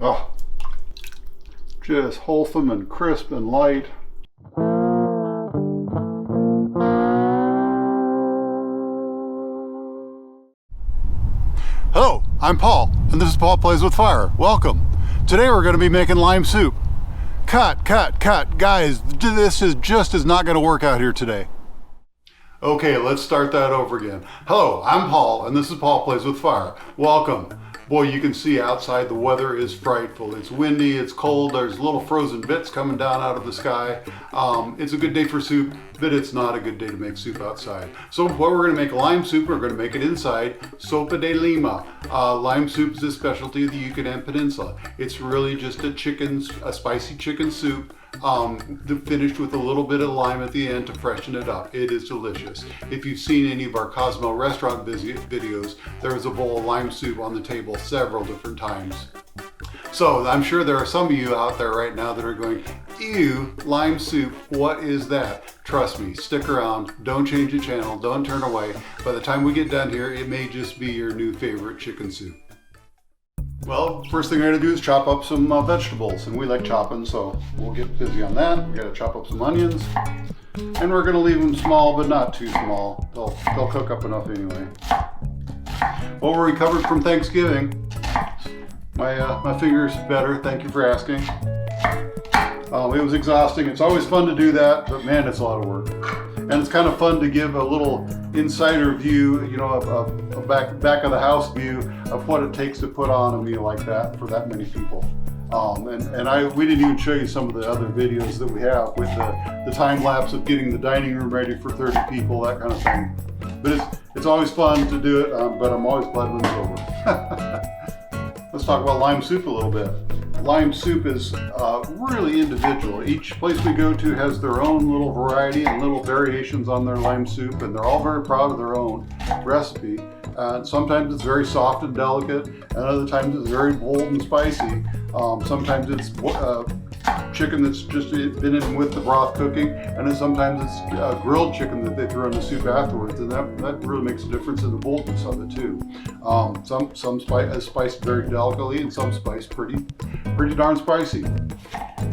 Oh, just wholesome and crisp and light. Hello, I'm Paul, and this is Paul Plays with Fire. Welcome. Today we're going to be making lime soup. Cut. Guys, this is not going to work out here today. Okay, let's start that over again. Hello, I'm Paul, and this is Paul Plays with Fire. Welcome. Boy, you can see outside the weather is frightful. It's windy, it's cold, there's little frozen bits coming down out of the sky. It's a good day for soup, but it's not a good day to make soup outside. So what we're gonna make lime soup, we're gonna make it inside Sopa de Lima. Lime soup is a specialty of the Yucatan Peninsula. It's really just a spicy chicken soup, finished with a little bit of lime at the end to freshen it up. It is delicious. If you've seen any of our Cozumel Restaurant videos, there is a bowl of lime soup on the table several different times. So I'm sure there are some of you out there right now that are going, ew, lime soup, what is that? Trust me, stick around, don't change the channel, don't turn away. By the time we get done here, it may just be your new favorite chicken soup. Well, first thing we're going to do is chop up some vegetables, and we like chopping, so we'll get busy on that. We got to chop up some onions, and we're going to leave them small, but not too small. They'll cook up enough anyway. Well, we recovered from Thanksgiving. My finger's better, thank you for asking. It was exhausting. It's always fun to do that, but man, it's a lot of work. And it's kind of fun to give a little insider view, you know, a back of the house view of what it takes to put on a meal like that for that many people. We didn't even show you some of the other videos that we have with the time lapse of getting the dining room ready for 30 people, that kind of thing. But it's always fun to do it, but I'm always glad when it's over. Let's talk about lime soup a little bit. Lime soup is really individual. Each place we go to has their own little variety and little variations on their lime soup, and they're all very proud of their own recipe. Sometimes it's very soft and delicate, and other times it's very bold and spicy. Sometimes it's chicken that's just been in with the broth cooking, and then sometimes it's grilled chicken that they throw in the soup afterwards, and that really makes a difference in the boldness of it too. Some spiced very delicately, and some spiced pretty darn spicy.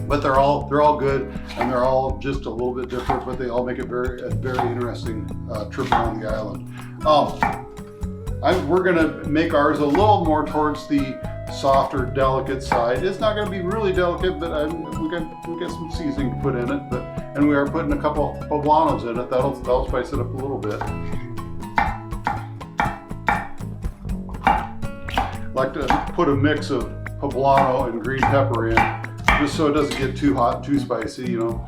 But they're all good, and they're all just a little bit different, but they all make it a very interesting trip around the island. We're gonna make ours a little more towards the softer, delicate side. It's not going to be really delicate, but we got some seasoning to put in it. And we are putting a couple poblanos in it. That'll spice it up a little bit. Like to put a mix of poblano and green pepper in, just so it doesn't get too hot, too spicy, you know.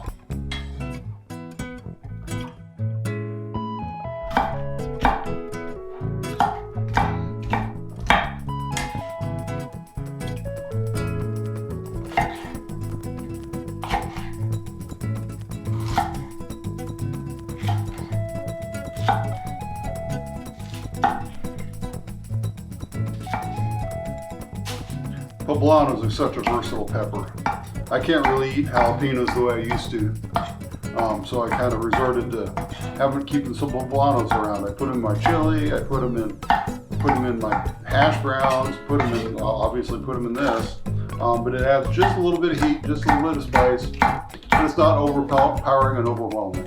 Poblanos are such a versatile pepper. I can't really eat jalapenos the way I used to, so I kind of resorted to keeping some poblanos around. I put them in my chili, I put them in my hash browns, obviously put them in this, but it adds just a little bit of heat, just a little bit of spice, but it's not overpowering and overwhelming.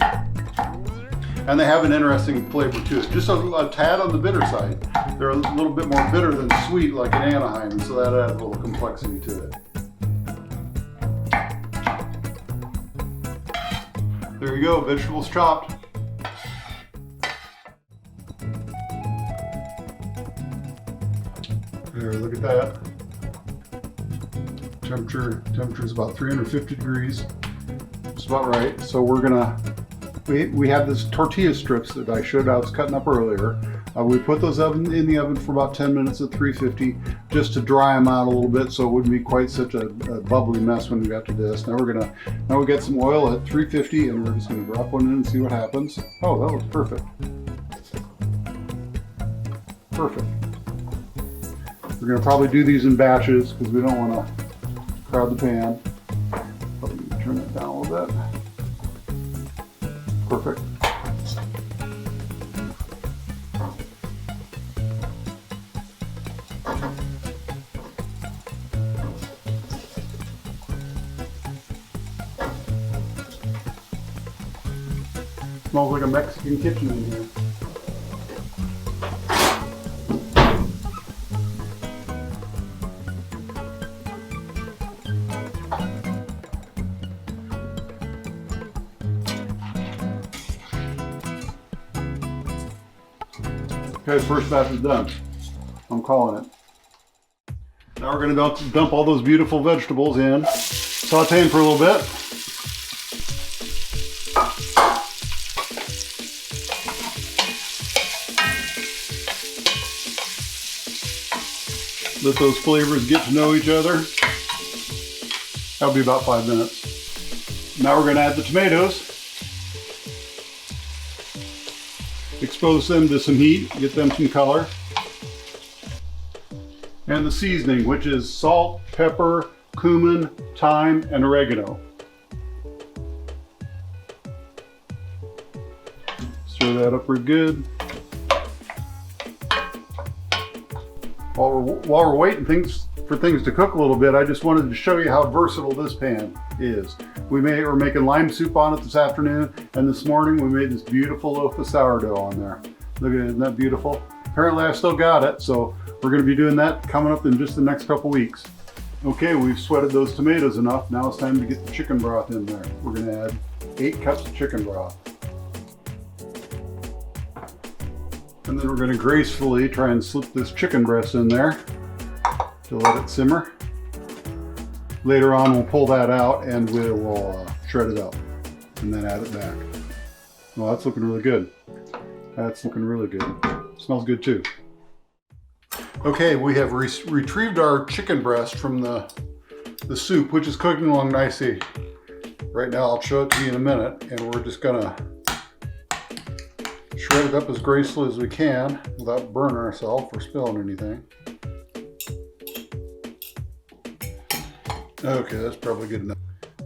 And they have an interesting flavor to it, just a tad on the bitter side. They're a little bit more bitter than sweet, like in Anaheim, so that adds a little complexity to it. There you go, vegetables chopped. There, look at that. Temperature is about 350 degrees. It's about right. So we have this tortilla strips that I showed I was cutting up earlier. We put those in the oven for about 10 minutes at 350 just to dry them out a little bit, so it wouldn't be quite such a bubbly mess when we got to this. Now we got some oil at 350, and we're just gonna drop one in and see what happens. Oh, that looks perfect. Perfect. We're gonna probably do these in batches because we don't want to crowd the pan. Probably turn it down a little bit. Perfect. Smells like a Mexican kitchen in here. Okay, first batch is done. I'm calling it. Now we're going to dump all those beautiful vegetables in, saute them for a little bit. Let those flavors get to know each other. That'll be about 5 minutes. Now we're going to add the tomatoes. Expose them to some heat, get them some color. And the seasoning, which is salt, pepper, cumin, thyme, and oregano. Stir that up real good. While we're waiting for things to cook a little bit, I just wanted to show you how versatile this pan is. We're making lime soup on it this afternoon, and this morning we made this beautiful loaf of sourdough on there. Look at it, isn't that beautiful? Apparently I still got it, so we're going to be doing that coming up in just the next couple weeks. Okay, we've sweated those tomatoes enough. Now it's time to get the chicken broth in there. We're going to add 8 cups of chicken broth. And then we're going to gracefully try and slip this chicken breast in there to let it simmer. Later on we'll pull that out and we'll shred it up and then add it back. Well, that's looking really good. That's looking really good. Smells good too. Okay, we have retrieved our chicken breast from the soup, which is cooking along nicely. Right now I'll show it to you in a minute, and we're just gonna shred it up as gracefully as we can without burning ourselves or spilling anything. Okay, that's probably good enough.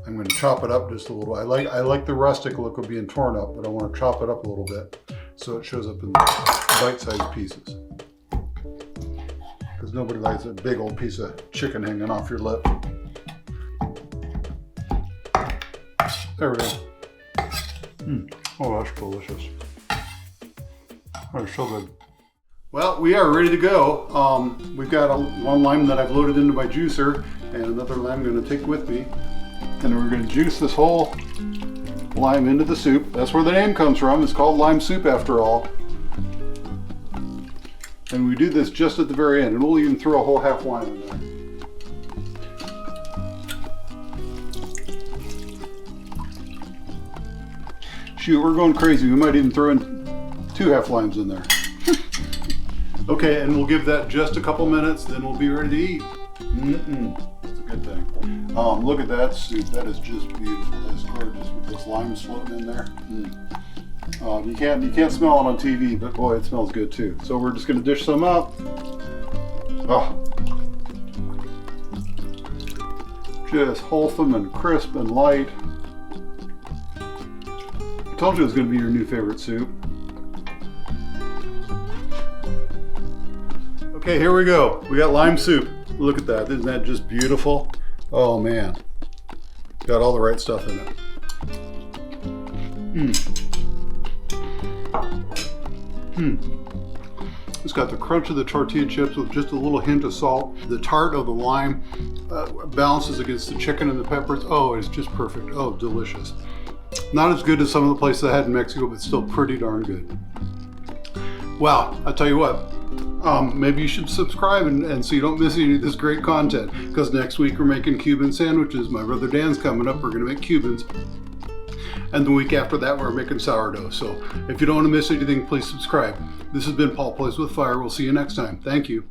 I'm going to chop it up just a little. I like the rustic look of being torn up, but I want to chop it up a little bit so it shows up in bite-sized pieces. Because nobody likes a big old piece of chicken hanging off your lip. There we go. Oh, that's delicious. Oh, it's so good. Well, we are ready to go. We've got one lime that I've loaded into my juicer and another lime I'm going to take with me. And we're going to juice this whole lime into the soup. That's where the name comes from. It's called lime soup after all. And we do this just at the very end. And we'll even throw a whole half lime in there. Shoot, we're going crazy. We might even throw in 2 half limes in there. Okay, and we'll give that just a couple minutes, then we'll be ready to eat. That's a good thing. Look at that soup. That is just beautiful. That's gorgeous with those limes floating in there. You can't smell it on TV, but boy, it smells good too. So we're just going to dish some up. Oh, just wholesome and crisp and light. I told you it was going to be your new favorite soup. Okay, here we go. We got lime soup. Look at that. Isn't that just beautiful? Oh man. Got all the right stuff in it. It's got the crunch of the tortilla chips with just a little hint of salt. The tart of the lime balances against the chicken and the peppers. Oh, it's just perfect. Oh, delicious. Not as good as some of the places I had in Mexico, but still pretty darn good. Wow, I'll tell you what. Maybe you should subscribe and so you don't miss any of this great content, because next week we're making Cuban sandwiches. My brother Dan's coming up. We're going to make Cubans. And the week after that we're making sourdough. So if you don't want to miss anything, please subscribe. This has been Paul Plays with Fire. We'll see you next time. Thank you.